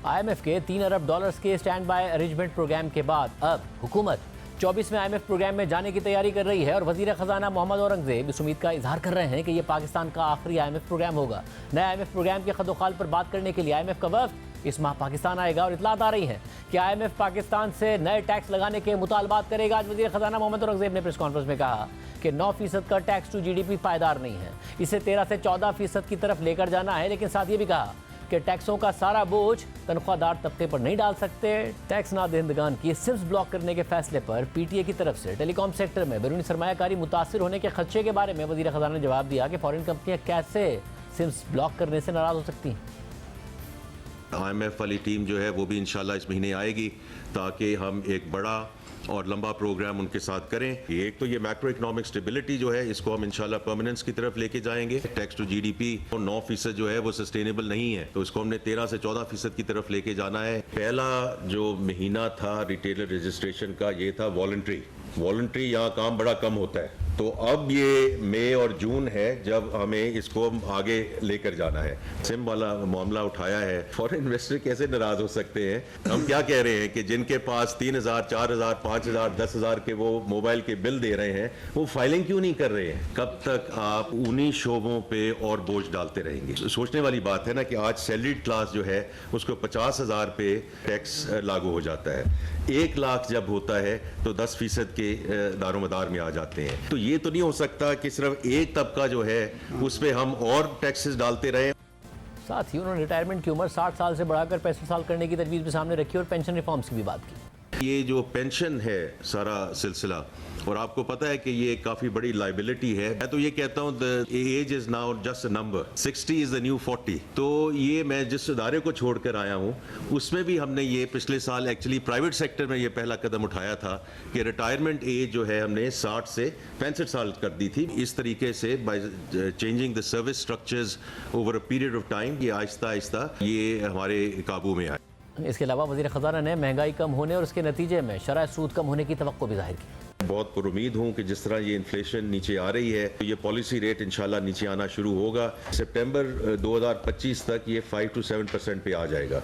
IMF के 3 अरब dollars के stand by arrangement programme के बाद अब हुकूमत 24वें IMF प्रोग्राम में जाने की तैयारी कर रही है और वजीर खजाना मोहम्मद औरंगजेब इस उम्मीद का इजहार कर रहे हैं कि यह पाकिस्तान का आखिरी IMF प्रोग्राम होगा। नए IMF प्रोग्राम के खदोखाल पर बात करने के लिए IMF का वफ्द इस माह पाकिस्तान आएगा और इतलात आ रही है कि IMF पाकिस्तान से नए टैक्स लगाने के मुतालबात करेगा। आज वजीर खजाना मोहम्मद औरंगजेब ने प्रेस कॉन्फ्रेंस में कहा कि 9% का टैक्स टू GDP पायदार नहीं है, इसे 13 से 14% की तरफ लेकर जाना है, लेकिन साथ ये भी कहा कि टैक्सों का सारा बोझ तनख्वाहदार तबके पर नहीं डाल सकते। टैक्स नादहिंदगान की सिम्स ब्लॉक करने के फैसले पर PTA की तरफ से टेलीकॉम सेक्टर में बैरूनी सरमायाकारी मुतासिर होने के खदशे के बारे में वजीर खजाना ने जवाब दिया कि फॉरेन कंपनियां कैसे सिम्स ब्लॉक करने से नाराज हो सकती हैं। IMF वाली टीम जो है वो भी इंशाल्लाह इस महीने आएगी ताकि हम एक बड़ा और लंबा प्रोग्राम उनके साथ करें। एक तो ये मैक्रो इकोनॉमिक स्टेबिलिटी जो है इसको हम इंशाल्लाह परमानेंस की तरफ लेके जाएंगे। टैक्स टू GDP 9% जो है वो सस्टेनेबल नहीं है, तो इसको हमने 13 से 14% की तरफ लेके जाना है। पहला जो महीना था रिटेलर रजिस्ट्रेशन का ये था वॉलंटरी यहाँ काम बड़ा कम होता है, तो अब ये मई और जून है जब हमें इसको आगे लेकर जाना है। सिम वाला मामला उठाया है, फॉरेन इन्वेस्टर कैसे नाराज हो सकते हैं। हम क्या कह रहे हैं कि जिनके पास 3,000, 4,000, 5,000, 10,000 के वो मोबाइल के बिल दे रहे हैं, वो फाइलिंग क्यों नहीं कर रहे हैं? कब तक आप उन्हीं शोबों पे और बोझ डालते रहेंगे? सोचने वाली बात है ना कि आज सैलरीड क्लास जो है उसको 50,000 पे टैक्स लागू हो जाता है। 1 लाख जब होता है तो 10% के दारोमदार में आ जाते हैं। तो ये तो नहीं हो सकता कि सिर्फ एक तबका जो है उस पे हम और टैक्सेस डालते रहे। साथ ही उन्होंने रिटायरमेंट की उम्र 60 साल से बढ़ाकर 65 साल करने की तजवीज़ भी सामने रखी और पेंशन रिफॉर्म्स की भी बात की। ये जो पेंशन है सारा सिलसिला, और आपको पता है कि ये काफ़ी बड़ी लाइबिलिटी है। मैं तो ये कहता हूँ the age is now just a number, 60 is the new 40। तो ये मैं जिस इदारे को छोड़कर आया हूँ उसमें भी हमने ये पिछले साल एक्चुअली प्राइवेट सेक्टर में ये पहला कदम उठाया था कि रिटायरमेंट एज जो है हमने 60 से 65 साल कर दी थी। इस तरीके से by changing the service structures over a period of time ये आहिस्ता आहिस्ता ये हमारे काबू में आए। इसके अलावा वज़ीर ख़ज़ाना ने महंगाई कम होने और उसके नतीजे में शरह सूद कम होने की तवक्को भी जाहिर की। बहुत पुरुमीद हूँ कि जिस तरह ये इन्फ्लेशन नीचे आ रही है तो ये पॉलिसी रेट इंशाल्लाह नीचे आना शुरू होगा। सितंबर 2025 तक ये 5 to 7% पे आ जाएगा।